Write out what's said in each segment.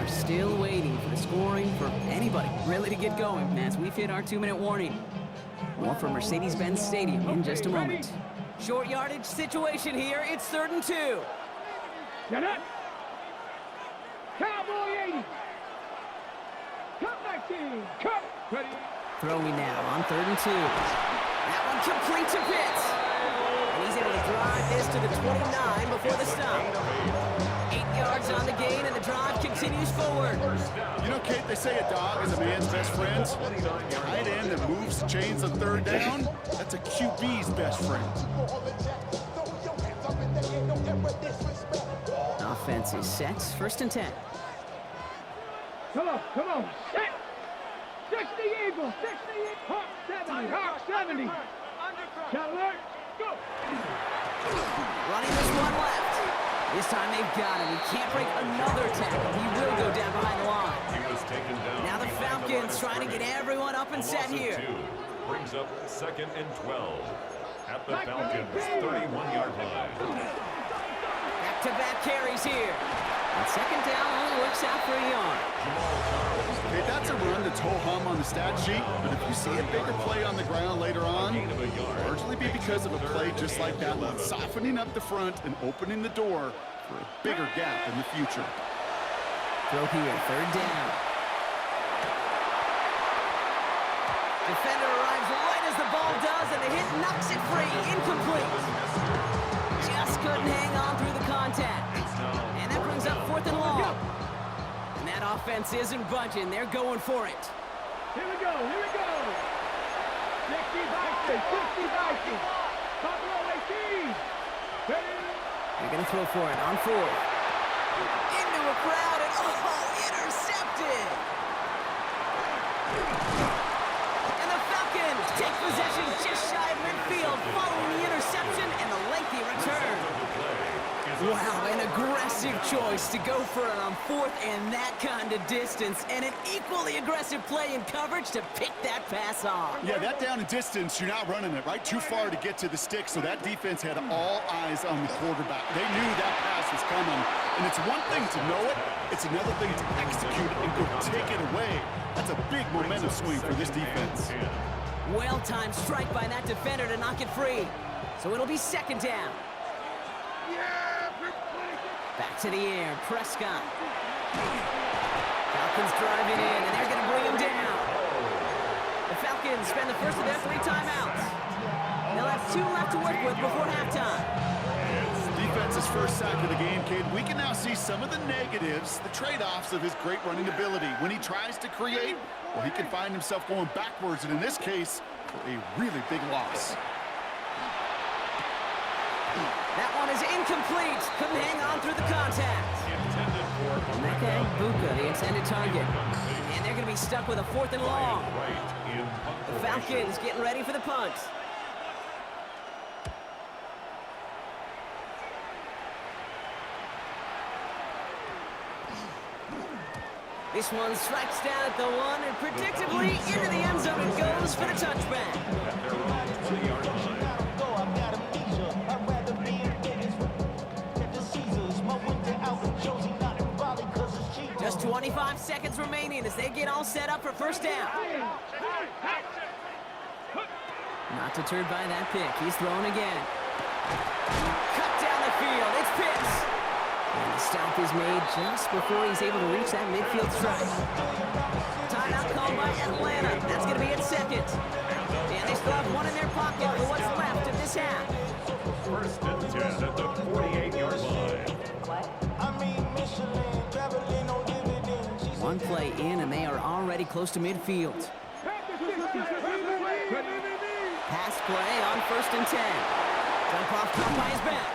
still waiting for the scoring for anybody really to get going as we've hit our 2-minute warning. More from Mercedes-Benz Stadium in just a moment. Short yardage situation here. It's 3rd and 2. Get up. Cowboy 80. Cut back team. Cut. Ready. Throwing now on 3rd and 2. That one complete to Pitts. And he's able to drive this to the 29 before the stop. 8 yards on the gain, and the drive continues forward. You know, Kate, they say a dog is a man's best friend. Tight end that moves chains on 3rd down, that's a QB's best friend. Offense is set. 1st and 10. Come on. Set. 60 Eagles. 60 Hawk 70. Hawk 70. Keller. Go. Running this one left. This time they've got him. He can't break another tackle. He will go down behind the line. Now the Falcons trying to get everyone up and set here. Brings up 2nd and 12 at the Falcons 31-yard line. Back-to-back carries here. And 2nd down only works out for a yard. Okay, that's a run that's ho-hum on the stat sheet, but if you see a bigger play on the ground later on, it'll largely be because of a play just like that one, softening up the front and opening the door for a bigger gap in the future. Throw here, 3rd down. Defender arrives right as the ball does, and the hit knocks it free. Incomplete. Just couldn't hang on through the contact. And that brings up 4th and long. And that offense isn't budging. They're going for it. Here we go. 60 Vikings. Top row 18. They're going to throw for it on 4th. Into a crowd, and intercepted. And the Falcons take possession just shy of midfield following the interception and the lengthy return. Wow, an aggressive choice to go for it on 4th and that kind of distance, and an equally aggressive play in coverage to pick that pass off. Yeah, that down and distance, you're not running it, right? Too far to get to the stick, so that defense had all eyes on the quarterback. They knew that pass was coming, and it's one thing to know it, it's another thing to execute it and go take it away. That's a big momentum swing for this defense. Well-timed strike by that defender to knock it free. So it'll be 2nd down. Back to the air, Prescott. Falcons driving in, and they're going to bring him down. The Falcons spend the first of their 3 timeouts. They'll have 2 left to work with before halftime. Defense's first sack of the game, Cade. We can now see some of the negatives, the trade-offs of his great running ability. When he tries to create, well, he can find himself going backwards, and in this case, for a really big loss. That one is incomplete. Couldn't hang on through the contact. Mecca Buka, the intended target. And they're going to be stuck with a 4th and long. The Falcons getting ready for the punt. This one strikes down at the 1, and predictably into the end zone it goes for the touchback. Just 25 seconds remaining as they get all set up for 1st down. Not deterred by that pick. He's throwing again. Cut down the field. It's Pitts. And the stop is made just before he's able to reach that midfield strike. Timeout called by Atlanta. That's going to be at 2nd. And they still have 1 in their pocket for what's left of this half. 1st and 10 at the 48-yard line. 1 play in, and they are already close to midfield. Pass play on 1st and 10. Jump off caught by his back.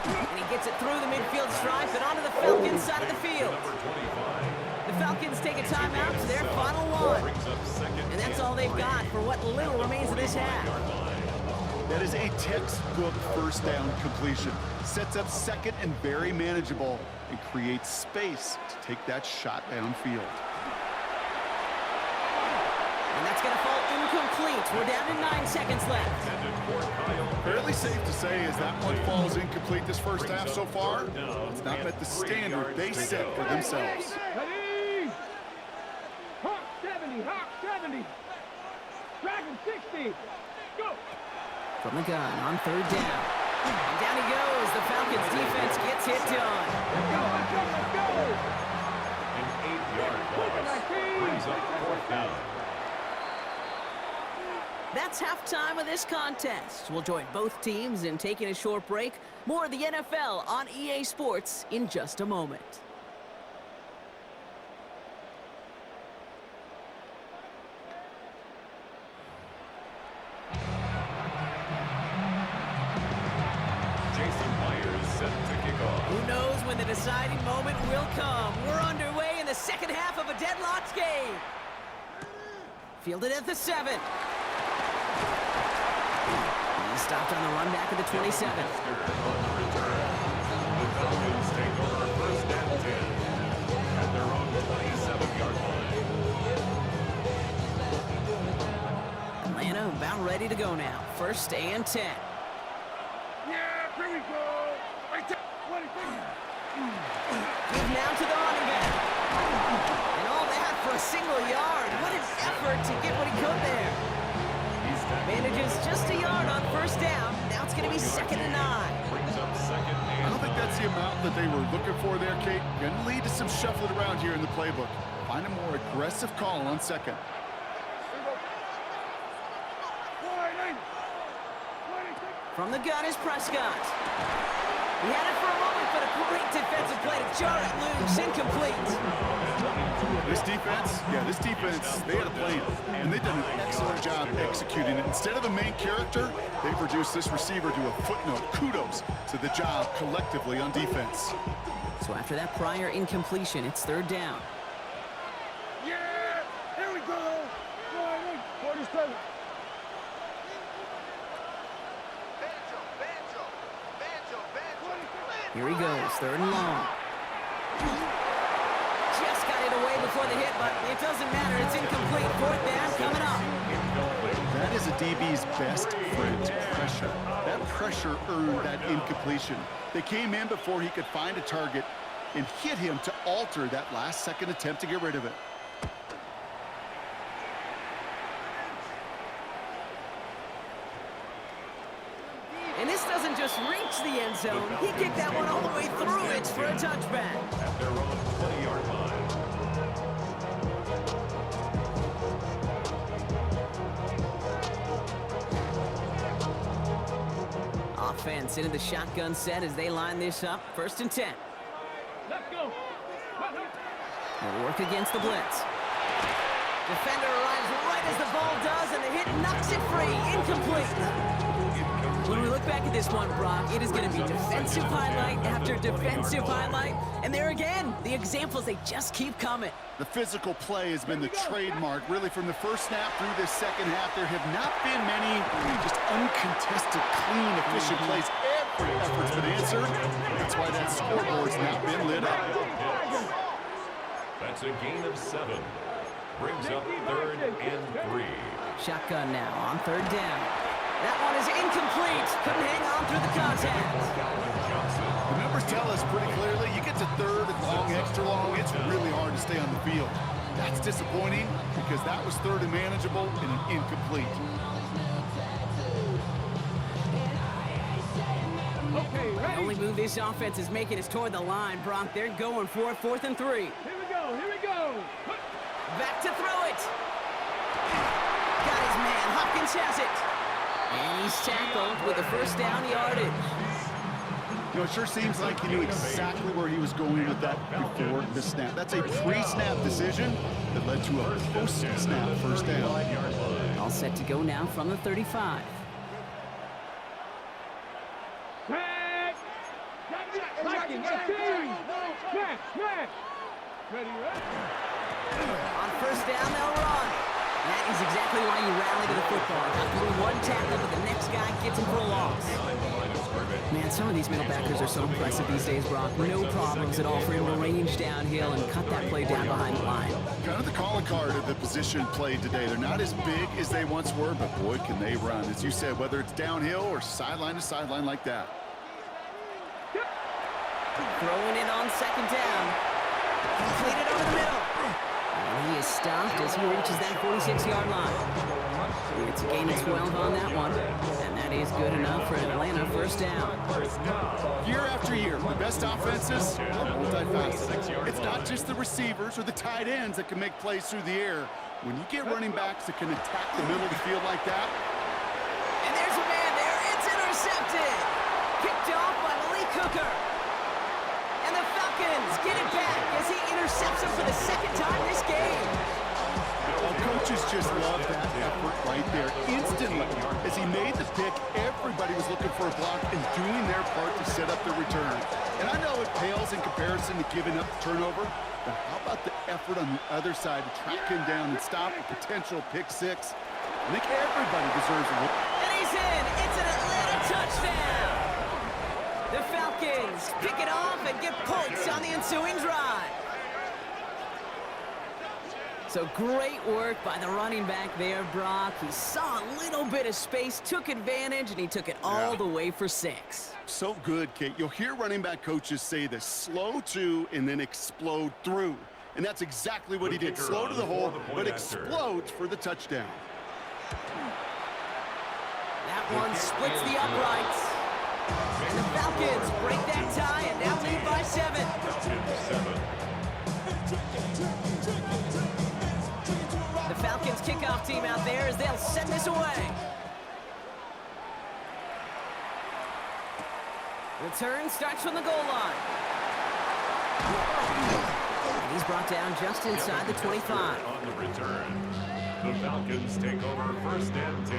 And he gets it through the midfield stripe and onto the Falcons side of the field. The Falcons take a timeout to their final 1. And that's all they've got for what little remains of this half. That is a textbook 1st down completion. Sets up 2nd and very manageable and creates space to take that shot downfield. And that's going to fall incomplete. We're down to 9 seconds left. Fairly safe to say as that one falls incomplete this first half so far, it's not met the standard they set for themselves. 70, Hawk 70. Dragon 60. Go. From the gun on third down. And down he goes. The Falcons defense gets it done. Let's go, let's go, let's go. An 8-yard loss brings up fourth down. That's halftime of this contest. We'll join both teams in taking a short break. More of the NFL on EA Sports in just a moment. Who knows when the deciding moment will come? We're underway in the second half of a deadlocked game. Fielded at the 7. He's stopped on the run back at the 27. The Falcons take over first and 10 at their own 27-yard line. Atlanta about ready to go now. First and 10. Yeah, here we go. Right there. 20. Give now to the running back. And all that for a single yard. What an effort to get what he could there. Manages just a yard on first down. Now it's going to be 2nd and 9. Brings up second and I don't think that's the amount that they were looking for there, Kate. Going to lead to some shuffling around here in the playbook. Find a more aggressive call on second. From the gun is Prescott. He had it for a moment, but a great defensive play to jar it loose. Incomplete. This defense, they had a plan, and they've done an excellent job executing it. Instead of the main character, they've reduced this receiver to a footnote. Kudos to the job collectively on defense. So after that prior incompletion, it's third down. Yeah, here we go. 47. Here he goes, third and long. Just got it away before the hit, but it doesn't matter. It's incomplete. Fourth down coming up. That is a DB's best friend, pressure. That pressure earned that incompletion. They came in before he could find a target and hit him to alter that last-second attempt to get rid of it. And this doesn't just reach the end zone. He kicked that one all the way through it for a touchback. At their own 20-yard line. Offense into the shotgun set as they line this up. First and 10. Let's go. They'll work against the blitz. Defender arrives right as the ball does, and the hit knocks it free. Incomplete. When we look back at this one, Brock, it is going to be defensive highlight after defensive highlight. And there again, the examples, they just keep coming. The physical play has been the trademark, really, from the first snap through this second half. There have not been many just uncontested, clean, efficient plays. Every effort's been answered. That's why that scoreboard's not been lit up. That's a gain of 7. Brings up third and 3. Shotgun now on third down. That one is incomplete. Couldn't hang on through the contact. The numbers tell us pretty clearly, you get to third and long, extra long, it's really hard to stay on the field. That's disappointing because that was third and manageable and an incomplete. Okay, The ready? only move this offense is making is toward the line, Brock. They're going for it, 4th and 3. Here we go, here we go. Back to throw it. Got his man. Hopkins has it. And he's tackled with a first down yardage. You know, it sure seems like he knew exactly where he was going with that before the snap. That's a pre-snap decision that led to a post-snap first down. All set to go now from the 35. Tag. Viking, smash. Ready, ready. On first down, they'll run. That is exactly why you rally to the football. Got through one tackle, but the next guy gets him for a loss. Man, some of these middle backers are so impressive these days, Brock. No problems at all for him to range downhill and cut that play down behind the line. Kind of the calling card of the position played today. They're not as big as they once were, but boy, can they run. As you said, whether it's downhill or sideline to sideline like that. Throwing it on second down. Completed over the middle. And he is stopped as he reaches that 46-yard line. It's a gain of 12 on that one, and that is good enough for an Atlanta first down. Year after year, the best offenses are multifaceted. It's not just the receivers or the tight ends that can make plays through the air. When you get running backs that can attack the middle of the field like that. And there's a man there. It's intercepted. Picked off by Malik Hooker. And the Falcons get it back as he intercepts him for the second time this game. Well, coaches just love that effort right there. Instantly, as he made the pick, everybody was looking for a block and doing their part to set up the return. And I know it pales in comparison to giving up the turnover, but how about the effort on the other side to track him down and stop a potential pick six? I think everybody deserves a look. And he's in. It's an Atlanta touchdown. The Falcons pick it off and get points on the ensuing drive. So great work by the running back there, Brock. He saw a little bit of space, took advantage, and he took it all the way for 6. So good, Kate. You'll hear running back coaches say this: slow to and then explode through. And that's exactly what he did. Slow to the hole, but explodes for the touchdown. That one splits the uprights. And the Falcons break that tie and now lead by 7. The Falcons kickoff team out there as they'll send this away. Return starts from the goal line. And he's brought down just inside the 25. On the return, the Falcons take over first and 10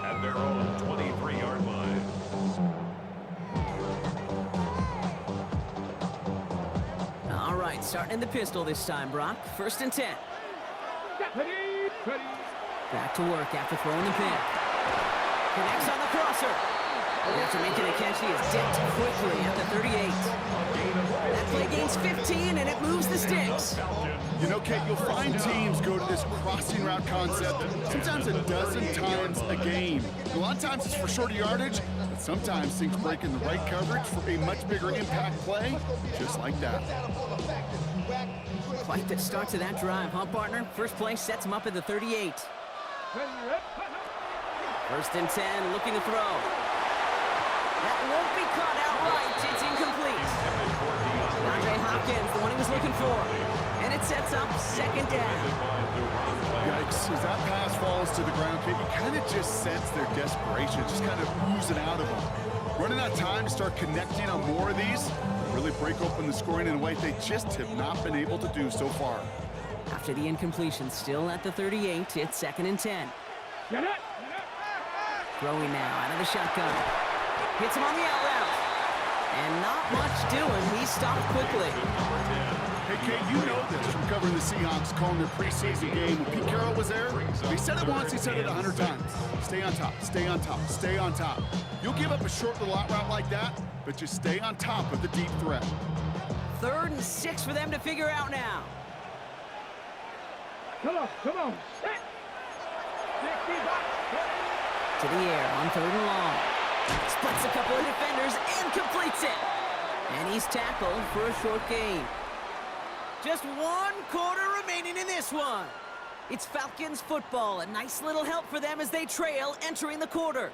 at their own 23-yard line. All right, starting in the pistol this time, Brock. First and 10. Back to work after throwing the pick. Connects on the crosser. And after making a catch, he is dipped quickly at the 38. That play gains 15, and it moves the sticks. You know, Kate, you'll find teams go to this crossing route concept sometimes a dozen times a game. A lot of times it's for shorter yardage, but sometimes things break in the right coverage for a much bigger impact play, just like that. Quite the start to that drive, huh, partner? First play sets him up at the 38. First and 10, looking to throw. That won't be caught outright. It's incomplete. DeAndre Hopkins, the one he was looking for. And it sets up second down. Yikes, as that pass falls to the ground, Kate, you kind of just sense their desperation, just kind of oozing out of them. Running out of time to start connecting on more of these, really break open the scoring in a way they just have not been able to do so far. After the incompletion, still at the 38, it's second and 10. Throwing now out of the shotgun. Hits him on the out route. And not much doing. He stopped quickly. Hey, Kate, you know this from covering the Seahawks, calling their preseason game. When Pete Carroll was there, he said it once, he said it 100 times. Stay on top, stay on top, stay on top. You'll give up a short little out route like that, but just stay on top of the deep threat. 3rd and 6 for them to figure out now. Come on. Set. To the air on 3rd and long. Splits a couple of defenders and completes it. And he's tackled for a short gain. Just 1 quarter remaining in this one. It's Falcons football. A nice little help for them as they trail entering the quarter.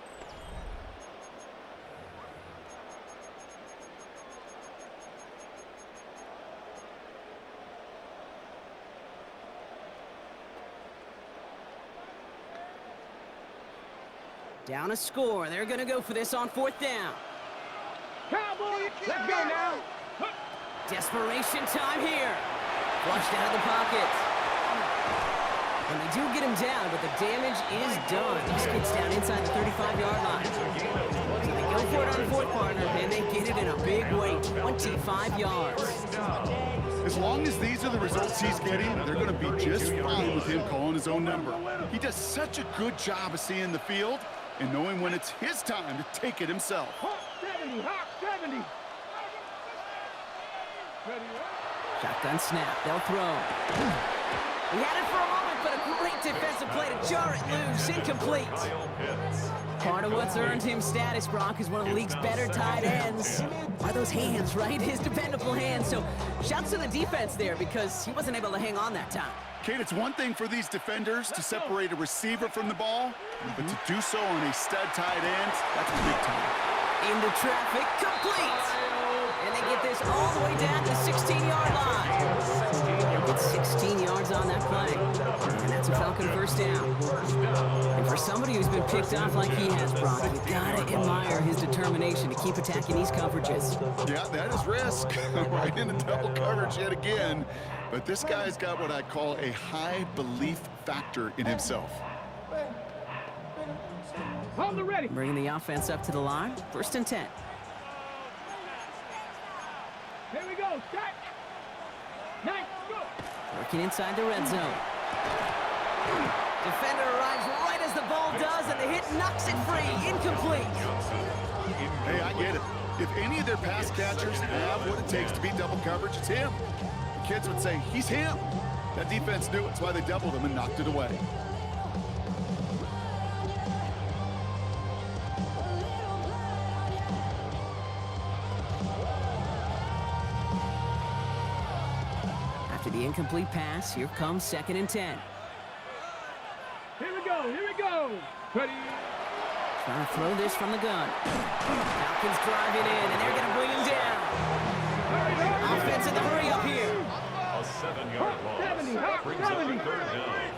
Down a score. They're going to go for this on 4th down. Cowboys, let's go now. Desperation time here. Flushed out of the pocket. And they do get him down, but the damage is done. He skids down inside the 35-yard line. So they go for it on 4th, partner, and they get it in a big way, 25 yards. As long as these are the results he's getting, they're going to be just fine with him calling his own number. He does such a good job of seeing the field and knowing when it's his time to take it himself. Hawk 70. Shotgun snap. They'll throw. He had it for a moment, but a great defensive play to jar it loose. Incomplete. Part of what's earned him status, Brock, is one of the league's better tight ends. Are those hands, right? His dependable hands. So shouts to the defense there because he wasn't able to hang on that time. Kate, it's one thing for these defenders to separate a receiver from the ball, but to do so on a stud tight end, that's big time. Into traffic, complete. And they get this all the way down to the 16-yard line. They'll get 16 yards on that play. And that's a Falcon first down. And for somebody who's been picked off like he has, Brock, you gotta admire his determination to keep attacking these coverages. Yeah, that is risk. Right into double coverage yet again. But this guy's got what I call a high belief factor in himself. Hold the ready. Bringing the offense up to the line. 1st and 10. Here we go. Set. Nice. Go. Working inside the red zone. Defender arrives right as the ball does, and the hit knocks it free. Incomplete. Hey, I get it. If any of their pass catchers have what it takes to beat double coverage, it's him. The kids would say, he's him. That defense knew it. That's why they doubled him and knocked it away. After the incomplete pass, here comes 2nd and 10. Here we go. Here we go. Ready. Trying to throw this from the gun. Falcons driving in, and they're going to bring him down. Offense in the hurry up here. A 7-yard loss. Brings up 3rd down.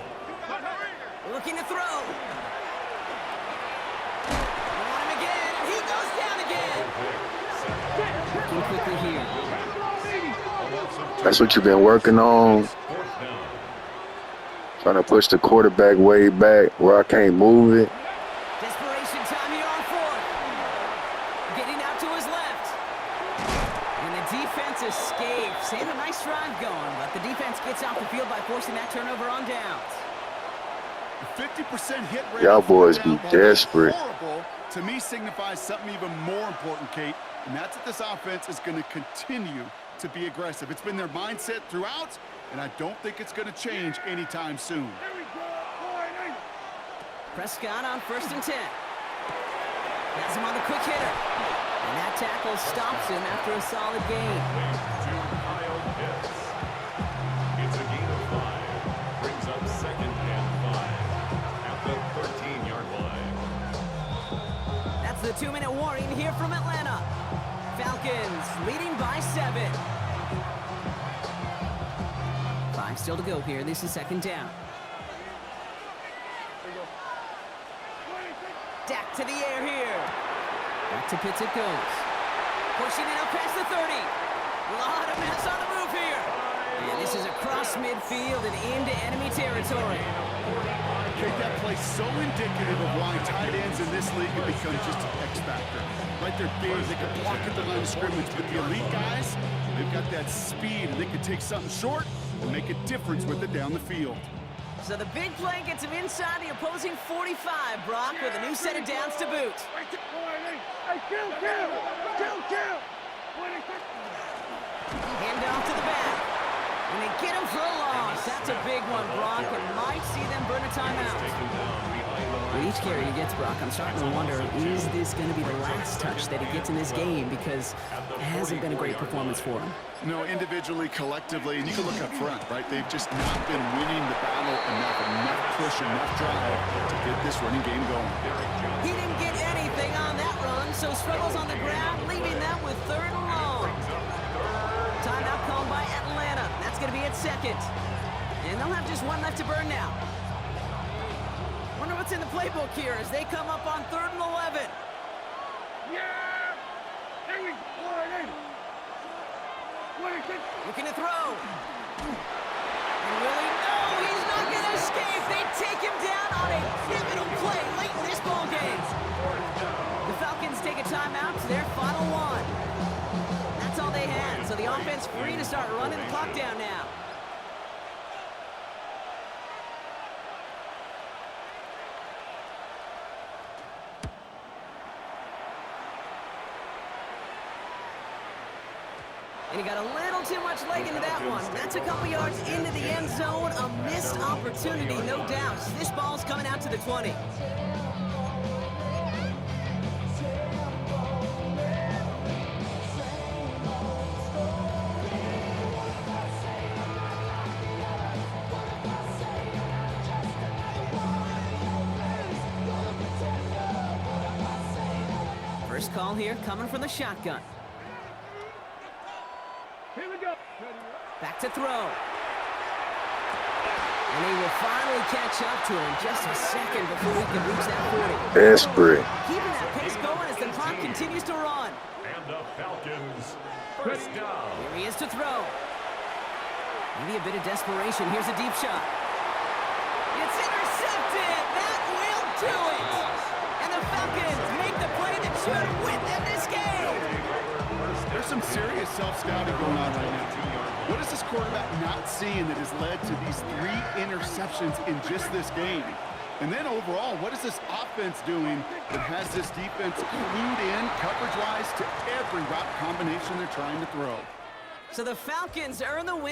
Looking to throw. They want him again, and he goes down again. Looking quickly here. That's what you've been working on. Trying to push the quarterback way back where I can't move it. Desperation time here on 4th. Getting out to his left. And the defense escapes. They had a nice drive going, but the defense gets off the field by forcing that turnover on downs. 50% hit rate. Y'all boys be desperate. Horrible, to me, signifies something even more important, Kate, and that's that this offense is going to continue to be aggressive. It's been their mindset throughout, and I don't think it's going to change anytime soon. Prescott on 1st and 10. Has him on the quick hitter. And that tackle stops him after a solid gain. It's a gain of 5. Brings up 2nd and 5 at the 13-yard line. That's the 2-minute warning here from Atlanta. Falcons leading by 7. 5 still to go here. This is 2nd down. Dak to the air here. Back to Pitts it goes. Pushing it up past the 30. A lot of mess on the move here. And this is across midfield and into enemy territory. Kate, that play so indicative of why tight ends in this league have become just an X factor. Right, they're big, they can block at the line of scrimmage, but the elite guys, they've got that speed, and they can take something short and make a difference with it down the field. So the big play gets him inside the opposing 45, Brock, with a new set of downs to boot. Hand off to the back. And they get him for a loss. That's a big one, Brock, and might see them burn a timeout. With each carry he gets, Brock, I'm starting to wonder, is this going to be the last touch that he gets in this game? Because it hasn't been a great performance for him. No, individually, collectively, and you can look up front, right? They've just not been winning the battle enough push, enough drive to get this running game going. He didn't get anything on that run, so struggles on the ground, leaving them with 3rd and long. Timeout called by Atlanta. That's going to be at 2nd. And they'll have just 1 left to burn now. Wonder what's in the playbook here as they come up on 3rd and 11. Yeah! Here we go. Looking to throw. And really, no, he's not going to escape. They take him down on a pivotal play late in this ball game. The Falcons take a timeout to their final 1. That's all they had, so the offense free to start running the clock down now. And he got a little too much leg into that one. That's a couple yards into the end zone. A missed opportunity, no doubt. This ball's coming out to the 20. First call here coming from the shotgun. Here we go. Back to throw. And he will finally catch up to him just a second before he can reach that 40. Desperate. Keeping that pace going as the clock continues to run. And the Falcons, first down. Here he is to throw. Maybe a bit of desperation. Here's a deep shot. It's intercepted. That will do it. And the Falcons make the play that should win them this game. There's some serious self-scouting going on right now. What is this quarterback not seeing that has led to these 3 interceptions in just this game? And then overall, what is this offense doing that has this defense glued in coverage-wise to every route combination they're trying to throw? So the Falcons earn the win.